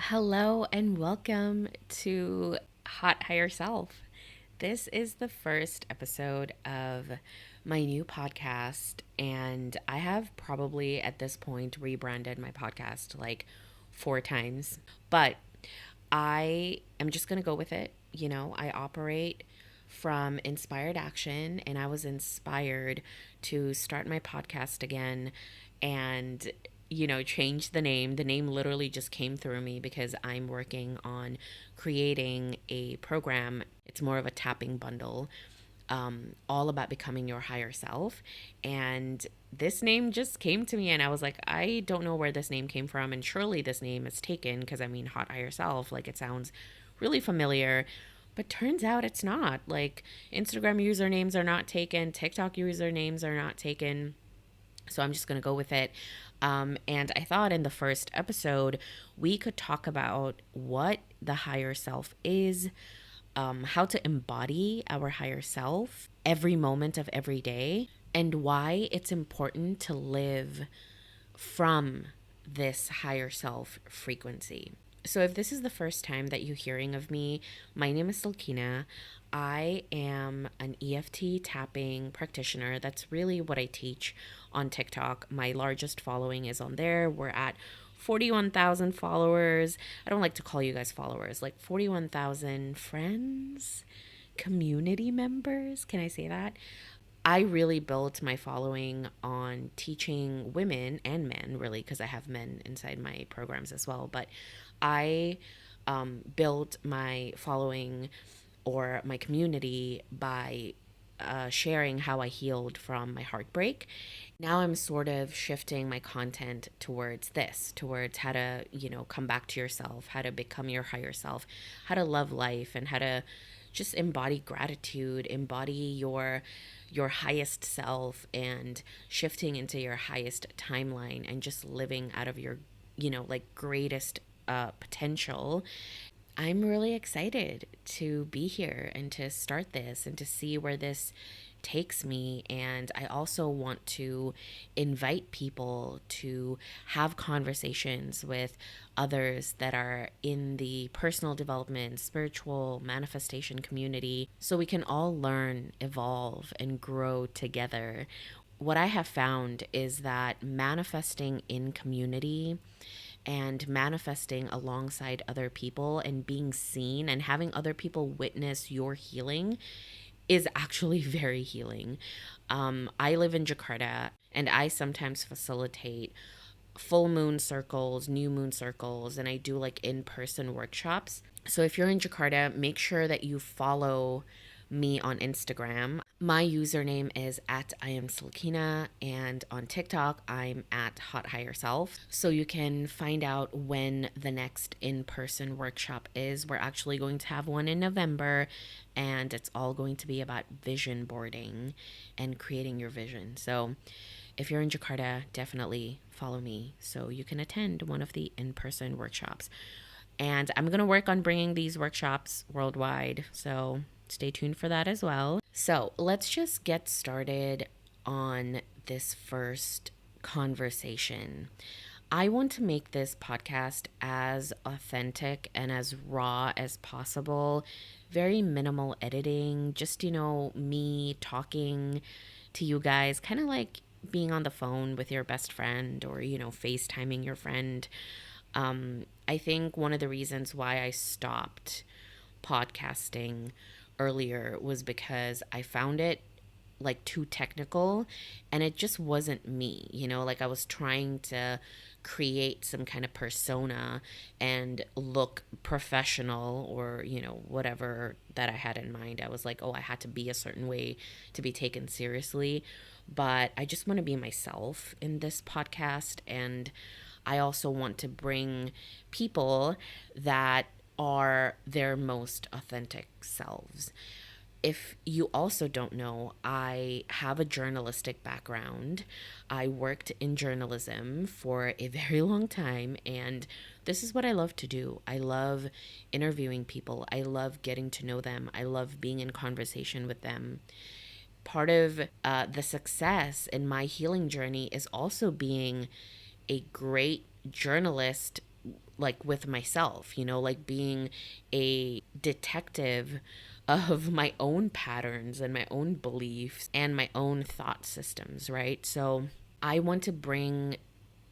Hello and welcome to Hot Higher Self. This is the first episode of my new podcast, and I have probably at this point rebranded my podcast like four times, but I am just going to go with it. I operate from inspired action, and I was inspired to start my podcast again and change the name. The name literally just came through me because I'm working on creating a program. It's more of a tapping bundle, all about becoming your higher self. And this name just came to me, and I was like, I don't know where this name came from. And surely this name is taken because I mean, Hot Higher Self, like it sounds really familiar. But turns out it's not. Like, Instagram usernames are not taken, TikTok usernames are not taken. So I'm just going to go with it. And I thought in the first episode, we could talk about what the higher self is, how to embody our higher self every moment of every day, and why it's important to live from this higher self frequency. So, if this is the first time that you're hearing of me, my name is Silkina. I am an EFT tapping practitioner. That's really what I teach on TikTok. My largest following is on there. We're at 41,000 followers. I don't like to call you guys followers, like 41,000 friends, community members. Can I say that? I really built my following on teaching women and men, really, because I have men inside my programs as well. But I built my following or my community by sharing how I healed from my heartbreak. Now I'm sort of shifting my content towards this, towards how to, come back to yourself, how to become your higher self, how to love life, and how to just embody gratitude, embody your highest self, and shifting into your highest timeline and just living out of your, like greatest potential. I'm really excited to be here and to start this and to see where this takes me. And I also want to invite people to have conversations with others that are in the personal development, spiritual manifestation community so we can all learn, evolve, and grow together. What I have found is that manifesting in community and manifesting alongside other people and being seen and having other people witness your healing is actually very healing. I live in Jakarta, and I sometimes facilitate full moon circles, new moon circles, and I do like in person workshops. So if you're in Jakarta, make sure that you follow me on Instagram. My username is at I am Silkina, and on TikTok I'm at Hot Higher Self. So you can find out when the next in-person workshop is. We're actually going to have one in November, and it's all going to be about vision boarding and creating your vision. So if you're in Jakarta, definitely follow me so you can attend one of the in-person workshops. And I'm going to work on bringing these workshops worldwide. So stay tuned for that as well. So let's just get started on this first conversation. I want to make this podcast as authentic and as raw as possible. Very minimal editing, just, me talking to you guys, kind of like being on the phone with your best friend or, FaceTiming your friend. I think one of the reasons why I stopped podcasting earlier was because I found it like too technical and it just wasn't me, like I was trying to create some kind of persona and look professional or, whatever that I had in mind. I was like, oh, I had to be a certain way to be taken seriously. But I just want to be myself in this podcast. And I also want to bring people that are their most authentic selves. If you also don't know, I have a journalistic background. I worked in journalism for a very long time, and this is what I love to do. I love interviewing people. I love getting to know them. I love being in conversation with them. Part of the success in my healing journey is also being a great journalist like with myself, like being a detective of my own patterns and my own beliefs and my own thought systems, right? So I want to bring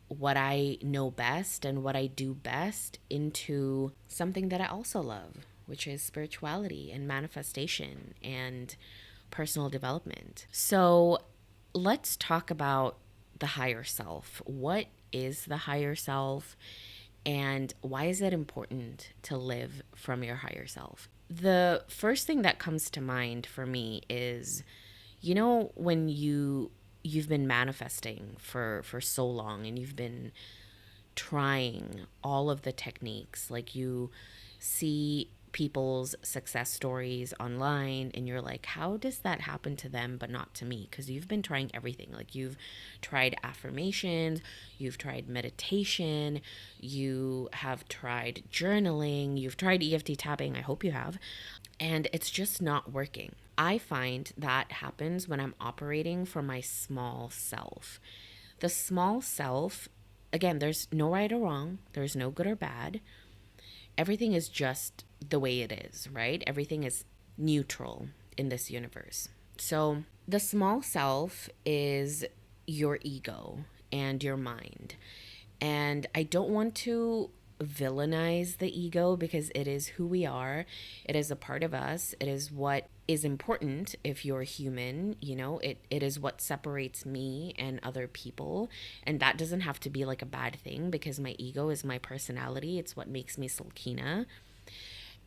what I know best and what I do best into something that I also love, which is spirituality and manifestation and personal development. So let's talk about the higher self. What is the higher self? And why is it important to live from your higher self? The first thing that comes to mind for me is, when you've been manifesting for so long and you've been trying all of the techniques, like you see people's success stories online and you're like, how does that happen to them but not to me? Because you've been trying everything. Like you've tried affirmations, you've tried meditation, you have tried journaling, you've tried EFT tapping, I hope you have, and it's just not working. I find that happens when I'm operating from my small self. The small self, again, there's no right or wrong, there's no good or bad. Everything is just the way it is, right? Everything is neutral in this universe. So the small self is your ego and your mind. And I don't want to villainize the ego because it is who we are. It is a part of us. It is what is important if you're human. It is what separates me and other people. And that doesn't have to be like a bad thing because my ego is my personality. It's what makes me Sulkina.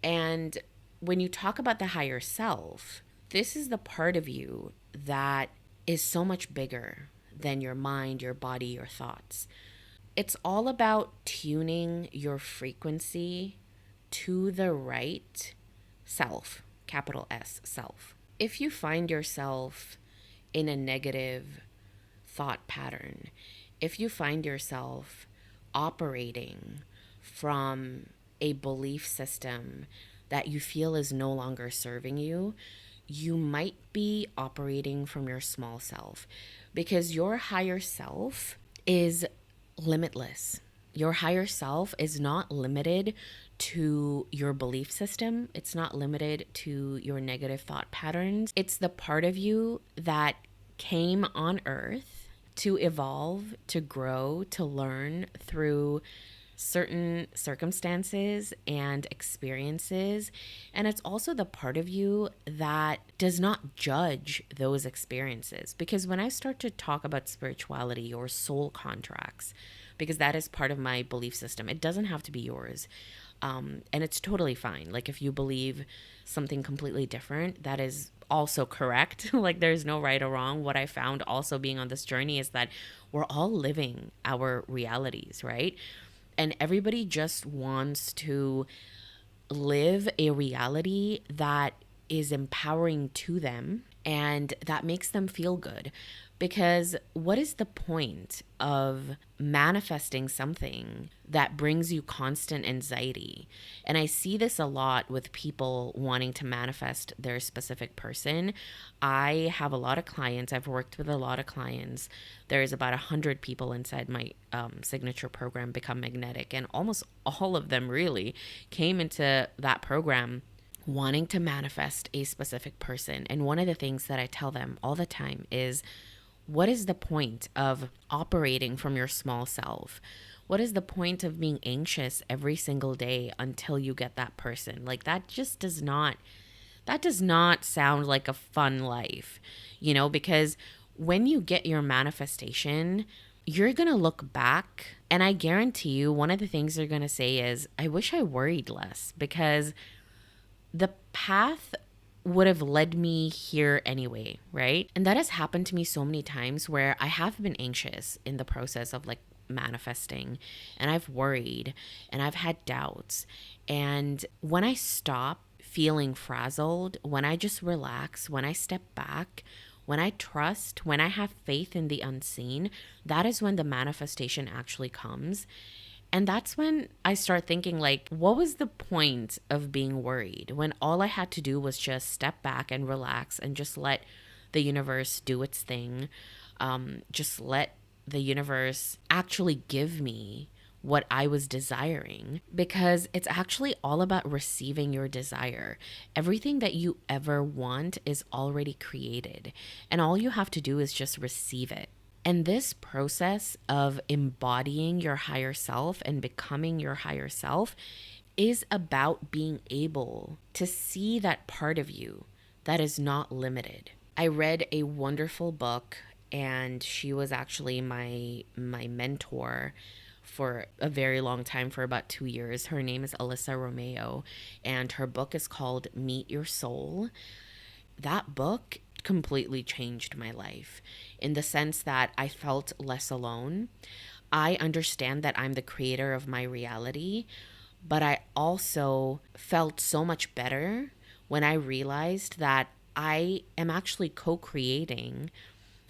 And when you talk about the higher self, this is the part of you that is so much bigger than your mind, your body, your thoughts. It's all about tuning your frequency to the right self, capital S, self. If you find yourself in a negative thought pattern, if you find yourself operating from a belief system that you feel is no longer serving you, you might be operating from your small self because your higher self is limitless. Your higher self is not limited to your belief system. It's not limited to your negative thought patterns. It's the part of you that came on earth to evolve, to grow, to learn through certain circumstances and experiences. And it's also the part of you that does not judge those experiences. Because when I start to talk about spirituality or soul contracts, because that is part of my belief system, it doesn't have to be yours. And it's totally fine. Like if you believe something completely different, that is also correct. Like there's no right or wrong. What I found also being on this journey is that we're all living our realities, right? And everybody just wants to live a reality that is empowering to them and that makes them feel good. Because what is the point of manifesting something that brings you constant anxiety? And I see this a lot with people wanting to manifest their specific person. I have a lot of clients. I've worked with a lot of clients. There's about 100 people inside my signature program, Become Magnetic. And almost all of them really came into that program wanting to manifest a specific person. And one of the things that I tell them all the time is, what is the point of operating from your small self? What is the point of being anxious every single day until you get that person? Like that does not sound like a fun life, because when you get your manifestation, you're going to look back and I guarantee you one of the things you're going to say is, I wish I worried less because the path would have led me here anyway, right? And that has happened to me so many times where I have been anxious in the process of like manifesting and I've worried and I've had doubts. And when I stop feeling frazzled, when I just relax, when I step back, when I trust, when I have faith in the unseen, that is when the manifestation actually comes. And that's when I start thinking, like, what was the point of being worried when all I had to do was just step back and relax and just let the universe do its thing? Just let the universe actually give me what I was desiring, because it's actually all about receiving your desire. Everything that you ever want is already created, and all you have to do is just receive it. And this process of embodying your higher self and becoming your higher self is about being able to see that part of you that is not limited. I read a wonderful book, and she was actually my mentor for a very long time, for about 2 years. Her name is Alyssa Romeo, and her book is called Meet Your Soul. That book completely changed my life in the sense that I felt less alone. I understand that I'm the creator of my reality, but I also felt so much better when I realized that I am actually co creating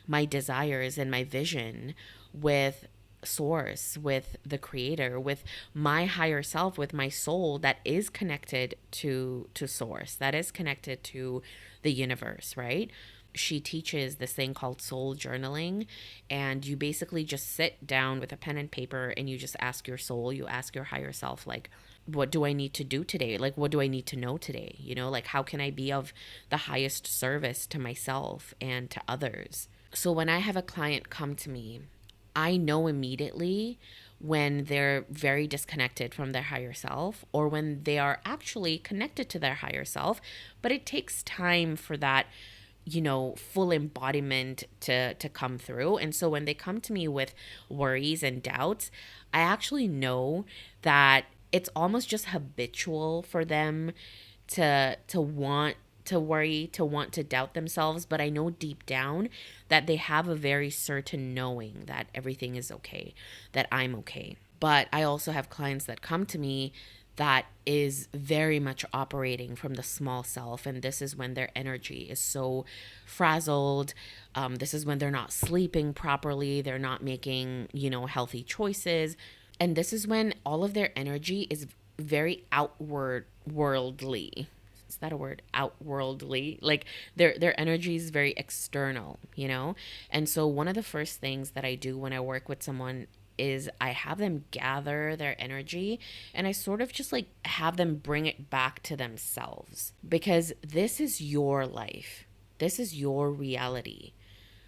my desires and my vision with source, with the creator, with my higher self, with my soul that is connected to source, that is connected to the universe, right? She teaches this thing called soul journaling, and you basically just sit down with a pen and paper and you just ask your soul, you ask your higher self, like, what do I need to do today? Like, what do I need to know today? Like, how can I be of the highest service to myself and to others? So when I have a client come to me, I know immediately when they're very disconnected from their higher self, or when they are actually connected to their higher self, but it takes time for that, full embodiment to come through. And so when they come to me with worries and doubts, I actually know that it's almost just habitual for them to want to worry, to want to doubt themselves, but I know deep down that they have a very certain knowing that everything is okay, that I'm okay. But I also have clients that come to me that is very much operating from the small self, and this is when their energy is so frazzled. This is when they're not sleeping properly, they're not making, healthy choices, and this is when all of their energy is very outward worldly. Is that a word? Outworldly. Like their energy is very external. And so one of the first things that I do when I work with someone is I have them gather their energy, and I sort of just like have them bring it back to themselves, because this is your life. This is your reality,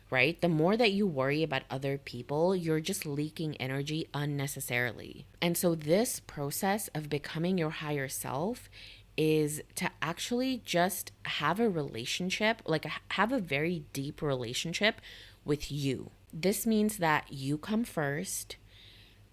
right? The more that you worry about other people, you're just leaking energy unnecessarily. And so this process of becoming your higher self is to actually just have a relationship, like have a very deep relationship with you. This means that you come first.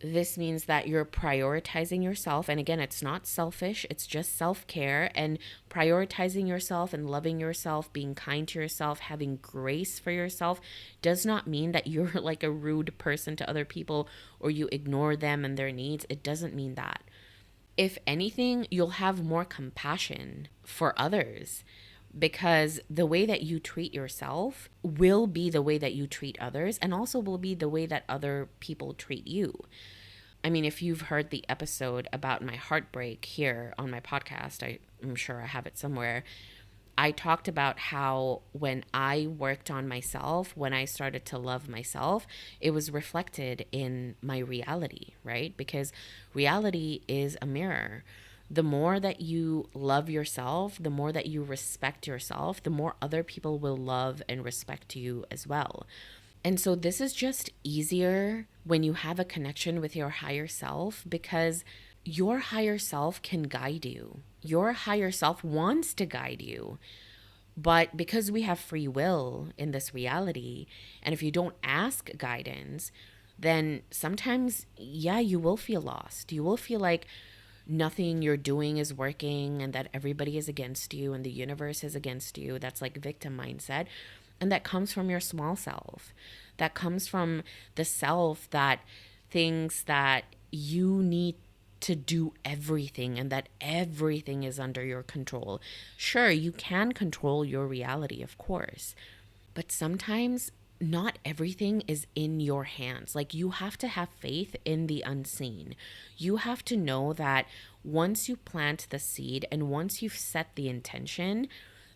This means that you're prioritizing yourself. And again, it's not selfish, it's just self care. And prioritizing yourself and loving yourself, being kind to yourself, having grace for yourself does not mean that you're like a rude person to other people or you ignore them and their needs. It doesn't mean that. If anything, you'll have more compassion for others, because the way that you treat yourself will be the way that you treat others, and also will be the way that other people treat you. I mean, if you've heard the episode about my heartbreak here on my podcast, I'm sure I have it somewhere. I talked about how when I worked on myself, when I started to love myself, it was reflected in my reality, right? Because reality is a mirror. The more that you love yourself, the more that you respect yourself, the more other people will love and respect you as well. And so this is just easier when you have a connection with your higher self, because your higher self can guide you. Your higher self wants to guide you. But because we have free will in this reality, and if you don't ask guidance, then sometimes, yeah, you will feel lost. You will feel like nothing you're doing is working, and that everybody is against you and the universe is against you. That's like victim mindset. And that comes from your small self. That comes from the self that thinks that you need to do everything and that everything is under your control. Sure, you can control your reality, of course, but sometimes not everything is in your hands. Like, you have to have faith in the unseen. You have to know that once you plant the seed and once you've set the intention,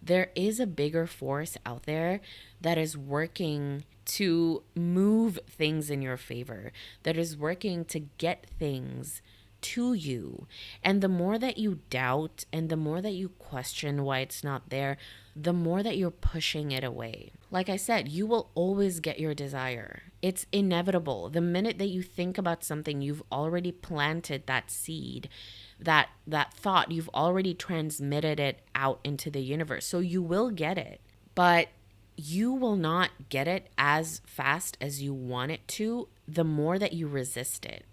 there is a bigger force out there that is working to move things in your favor, that is working to get things to you. And the more that you doubt and the more that you question why it's not there, the more that you're pushing it away. Like I said, you will always get your desire. It's inevitable. The minute that you think about something, you've already planted that seed, that thought, you've already transmitted it out into the universe. So you will get it. But you will not get it as fast as you want it to the more that you resist it.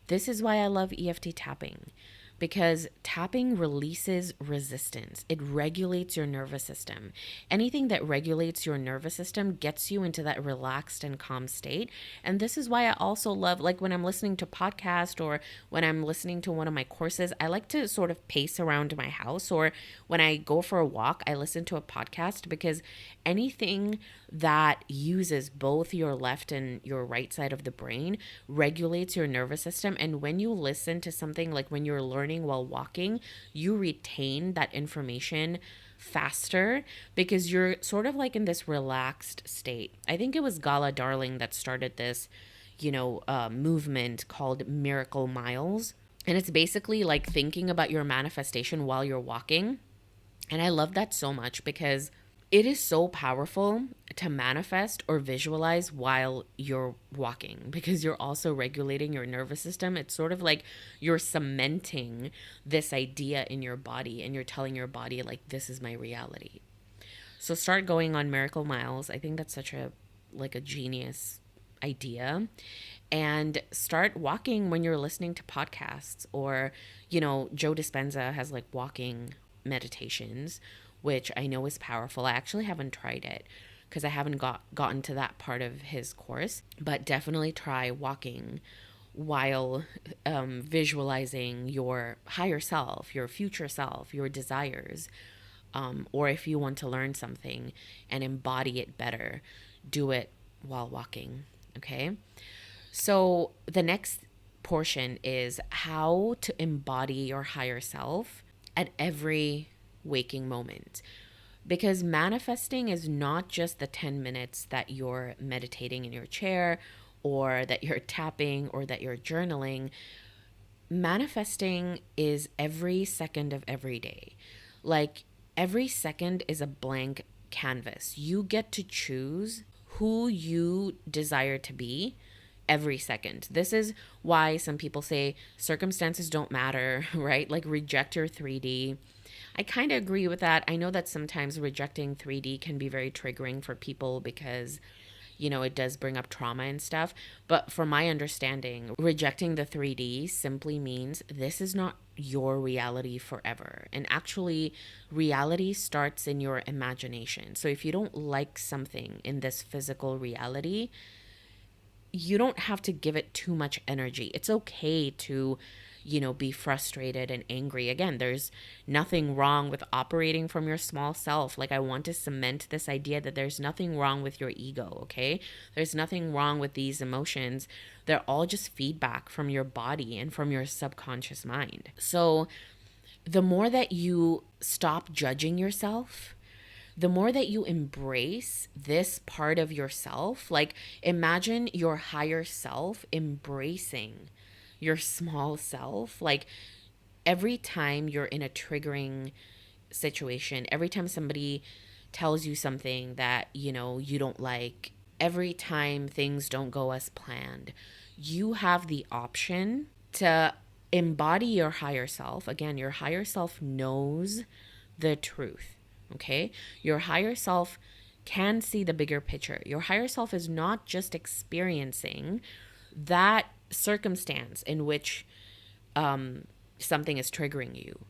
This is why I love EFT tapping, because tapping releases resistance. It regulates your nervous system. Anything that regulates your nervous system gets you into that relaxed and calm state. And this is why I also love, like when I'm listening to podcast or when I'm listening to one of my courses, I like to sort of pace around my house, or when I go for a walk, I listen to a podcast, because anything that uses both your left and your right side of the brain regulates your nervous system. And when you listen to something, like when you're learning while walking, you retain that information faster because you're sort of like in this relaxed state. I think it was Gala Darling that started this, movement called Miracle Miles. And it's basically like thinking about your manifestation while you're walking. And I love that so much because it is so powerful to manifest or visualize while you're walking, because you're also regulating your nervous system. It's sort of like you're cementing this idea in your body and you're telling your body, like, this is my reality. So start going on Miracle Miles. I think that's such a genius idea. And start walking when you're listening to podcasts, or Joe Dispenza has like walking meditations, which I know is powerful. I actually haven't tried it because I haven't gotten to that part of his course, but definitely try walking while visualizing your higher self, your future self, your desires. Or if you want to learn something and embody it better, do it while walking. Okay. So the next portion is how to embody your higher self at every waking moment. Because manifesting is not just the 10 minutes that you're meditating in your chair, or that you're tapping, or that you're journaling. Manifesting is every second of every day. Like every second is a blank canvas. You get to choose who you desire to be every second. This is why some people say circumstances don't matter, right? Like reject your 3D. I kind of agree with that. I know that sometimes rejecting 3D can be very triggering for people because, it does bring up trauma and stuff. But from my understanding, rejecting the 3D simply means this is not your reality forever. And actually, reality starts in your imagination. So if you don't like something in this physical reality, you don't have to give it too much energy. It's okay to, be frustrated and angry. Again, there's nothing wrong with operating from your small self. Like, I want to cement this idea that there's nothing wrong with your ego, okay? There's nothing wrong with these emotions. They're all just feedback from your body and from your subconscious mind. So, the more that you stop judging yourself, the more that you embrace this part of yourself, like imagine your higher self embracing your small self. Like every time you're in a triggering situation, every time somebody tells you something that, you don't like, every time things don't go as planned, you have the option to embody your higher self. Again, your higher self knows the truth. Okay? Your higher self can see the bigger picture. Your higher self is not just experiencing that circumstance in which something is triggering you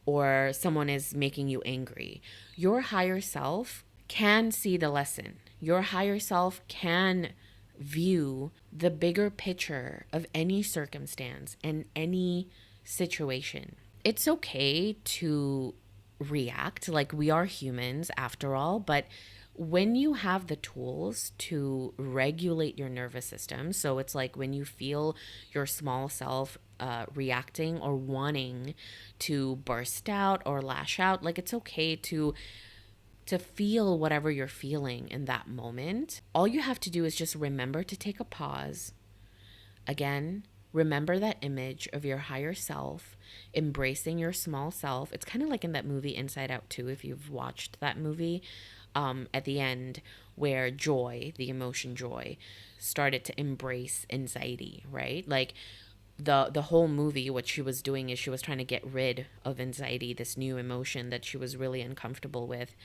or someone is making you angry. Your higher self can see the lesson. Your higher self can view the bigger picture of any circumstance and any situation. It's okay to react, like we are humans after all, but when you have the tools to regulate your nervous system, so it's like when you feel your small self reacting or wanting to burst out or lash out, like it's okay to to feel whatever you're feeling in that moment, all you have to do is just remember to take a pause. Again, remember that image of your higher self embracing your small self. It's kind of like in that movie Inside Out 2, if you've watched that movie, at the end, where joy, the emotion joy, started to embrace anxiety, right? Like the whole movie, what she was doing is she was trying to get rid of anxiety, this new emotion that she was really uncomfortable with,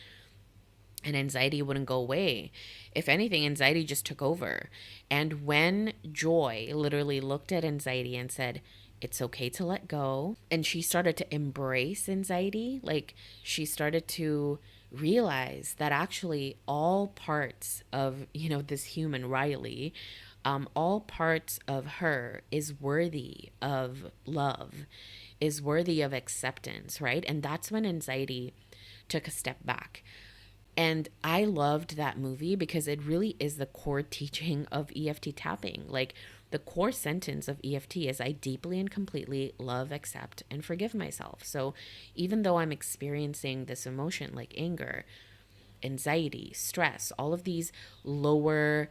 and anxiety wouldn't go away. If anything, anxiety just took over. And when Joy literally looked at anxiety and said, it's okay to let go, and she started to embrace anxiety, like she started to realize that actually all parts of, this human Riley, all parts of her is worthy of love, is worthy of acceptance, right? And that's when anxiety took a step back. And I loved that movie because it really is the core teaching of EFT tapping. Like the core sentence of EFT is I deeply and completely love, accept, and forgive myself. So even though I'm experiencing this emotion like anger, anxiety, stress, all of these lower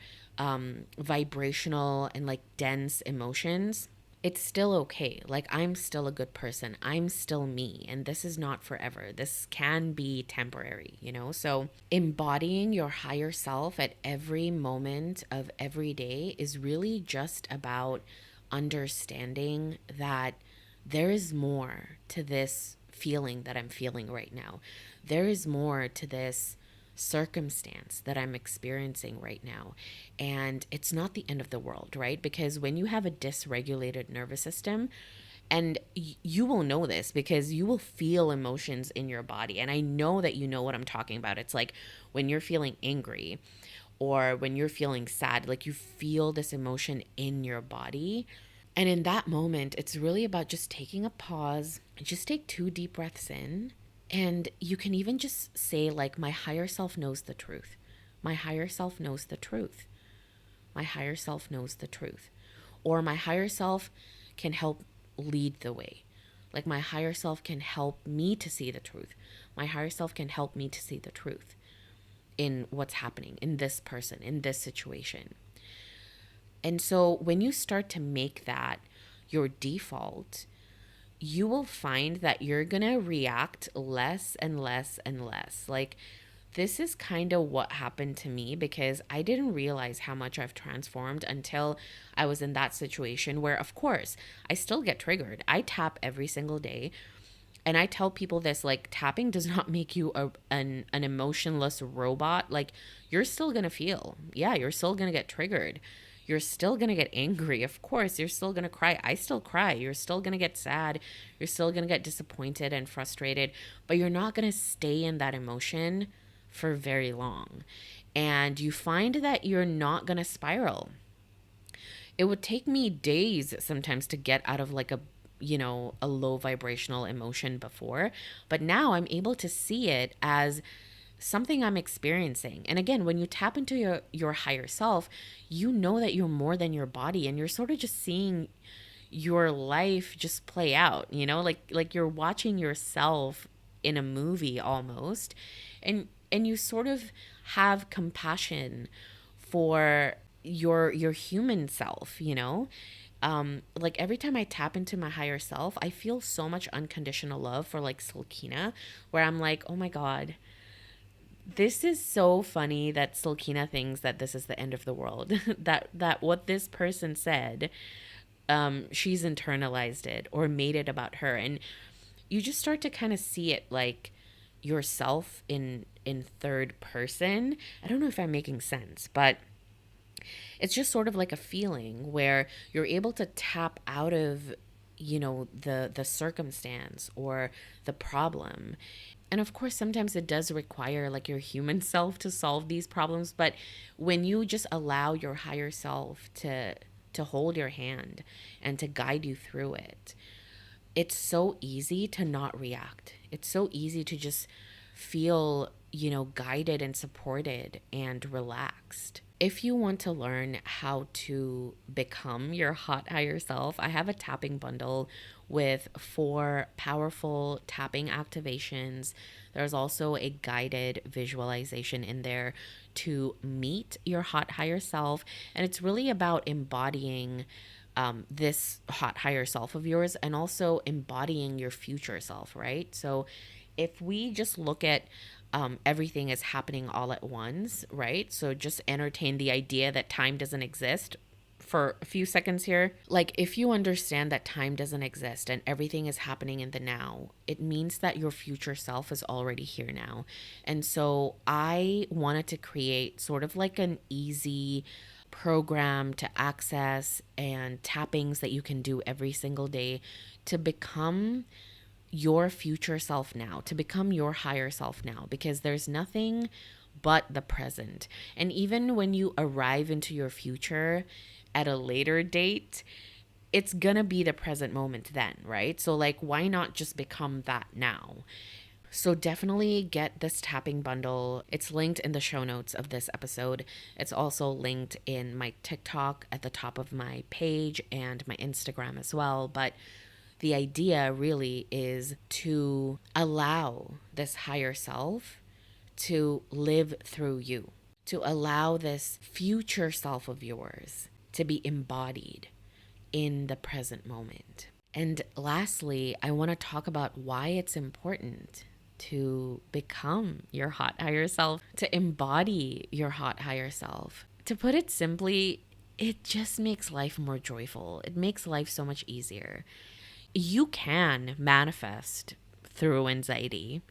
vibrational and like dense emotions, it's still okay. Like, I'm still a good person. I'm still me. And this is not forever. This can be temporary. So, embodying your higher self at every moment of every day is really just about understanding that there is more to this feeling that I'm feeling right now. There is more to this circumstance that I'm experiencing right now. And it's not the end of the world, right? Because when you have a dysregulated nervous system, and you will know this because you will feel emotions in your body. And I know that you know what I'm talking about. It's like when you're feeling angry or when you're feeling sad, like you feel this emotion in your body. And in that moment, it's really about just taking a pause, just take 2 deep breaths in. And you can even just say, like, my higher self knows the truth. My higher self knows the truth. My higher self knows the truth. Or my higher self can help lead the way. Like, my higher self can help me to see the truth. My higher self can help me to see the truth in what's happening in this person, in this situation. And so when you start to make that your default, you will find that you're going to react less and less and less. Like, this is kind of what happened to me because I didn't realize how much I've transformed until I was in that situation where, of course, I still get triggered. I tap every single day. And I tell people this, like, tapping does not make you an emotionless robot. Like, you're still going to feel. Yeah, you're still going to get triggered. You're still going to get angry. Of course, you're still going to cry. I still cry. You're still going to get sad. You're still going to get disappointed and frustrated. But you're not going to stay in that emotion for very long. And you find that you're not going to spiral. It would take me days sometimes to get out of like a low vibrational emotion before, but now I'm able to see it as something I'm experiencing. And again, when you tap into your higher self, you know that you're more than your body, and you're sort of just seeing your life just play out, like you're watching yourself in a movie almost. And you sort of have compassion for your human self. Like every time I tap into my higher self, I feel so much unconditional love for like Sulkina, where I'm like, oh my God, this is so funny that Sulkina thinks that this is the end of the world. that what this person said, she's internalized it or made it about her. And you just start to kind of see it like yourself in third person. I don't know if I'm making sense, but it's just sort of like a feeling where you're able to tap out of the circumstance or the problem. And of course sometimes it does require like your human self to solve these problems, but when you just allow your higher self to hold your hand and to guide you through it, it's so easy to not react. It's so easy to just feel guided and supported and relaxed. if you want to learn how to become your hot higher self, I have a tapping bundle with 4 powerful tapping activations. There's also a guided visualization in there to meet your hot higher self. And it's really about embodying this hot higher self of yours and also embodying your future self, right? So if we just look at everything is happening all at once, right? So just entertain the idea that time doesn't exist for a few seconds here. Like, if you understand that time doesn't exist and everything is happening in the now, it means that your future self is already here now. And so I wanted to create sort of like an easy program to access and tappings that you can do every single day to become your future self now, to become your higher self now, because there's nothing but the present. And even when you arrive into your future at a later date, it's gonna be the present moment then, right? So, like, why not just become that now? So, definitely get this tapping bundle. It's linked in the show notes of this episode. It's also linked in my TikTok at the top of my page and my Instagram as well. But the idea really is to allow this higher self to live through you, to allow this future self of yours to be embodied in the present moment. And lastly, I want to talk about why it's important to become your hot higher self, to embody your hot higher self. To put it simply, it just makes life more joyful. It makes life so much easier. You can manifest through anxiety.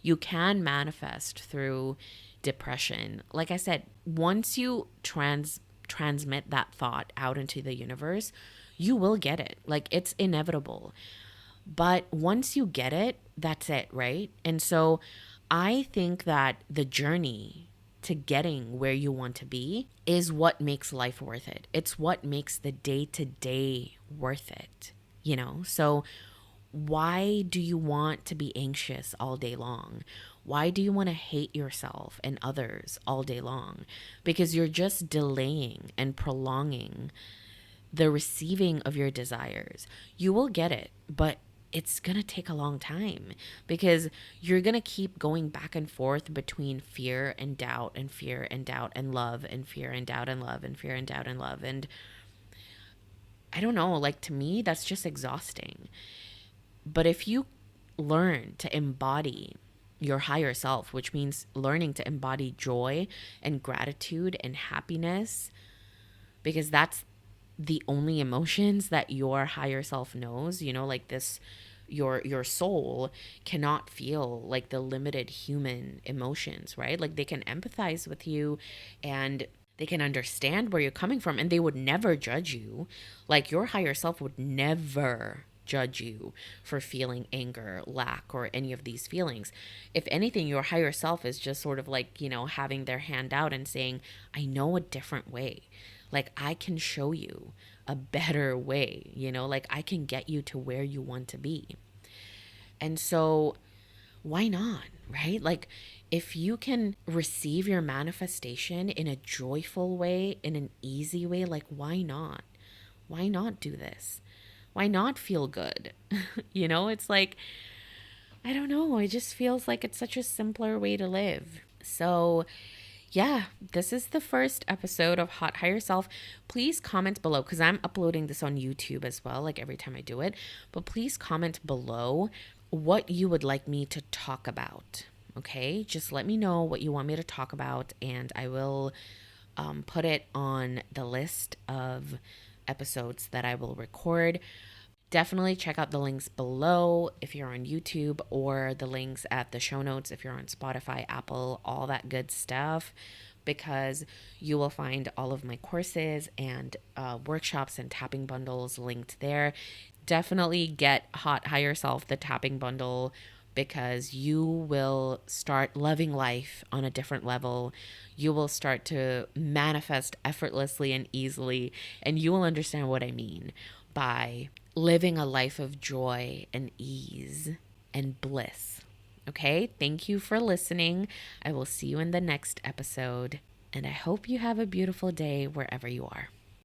You can manifest through depression. Like I said, once you transmit that thought out into the universe, you will get it. Like, it's inevitable. But once you get it, that's it, right? And so I think that the journey to getting where you want to be is what makes life worth it. It's what makes the day to day worth it, you know? So why do you want to be anxious all day long? Why do you want to hate yourself and others all day long? Because you're just delaying and prolonging the receiving of your desires. You will get it, but it's going to take a long time because you're going to keep going back and forth between fear and doubt and fear and doubt and love and fear and doubt and love and fear and doubt and love. And I don't know, like, to me, that's just exhausting. But if you learn to embody your higher self, which means learning to embody joy and gratitude and happiness, because that's the only emotions that your higher self knows, you know, like this, your soul cannot feel like the limited human emotions, right? Like, they can empathize with you and they can understand where you're coming from, and they would never judge you. Like, your higher self would never judge you for feeling anger, lack, or any of these feelings. If anything, your higher self is just sort of like, you know, having their hand out and saying, I know a different way. Like, I can show you a better way, you know, like, I can get you to where you want to be. And so, why not, right? Like, if you can receive your manifestation in a joyful way, in an easy way, like, why not? Why not do this? Why not feel good? You know, it's like, I don't know. It just feels like it's such a simpler way to live. So, yeah, this is the first episode of Hot Higher Self. Please comment below, because I'm uploading this on YouTube as well, like every time I do it. But please comment below what you would like me to talk about. Okay, just let me know what you want me to talk about, and I will put it on the list of episodes that I will record. Definitely check out the links below if you're on YouTube, or the links at the show notes if you're on Spotify, Apple, all that good stuff, because you will find all of my courses and workshops and tapping bundles linked there. Definitely get Hot Higher Self, the tapping bundle, because you will start loving life on a different level. You will start to manifest effortlessly and easily, and you will understand what I mean by living a life of joy and ease and bliss. Okay, thank you for listening. I will see you in the next episode. And I hope you have a beautiful day wherever you are.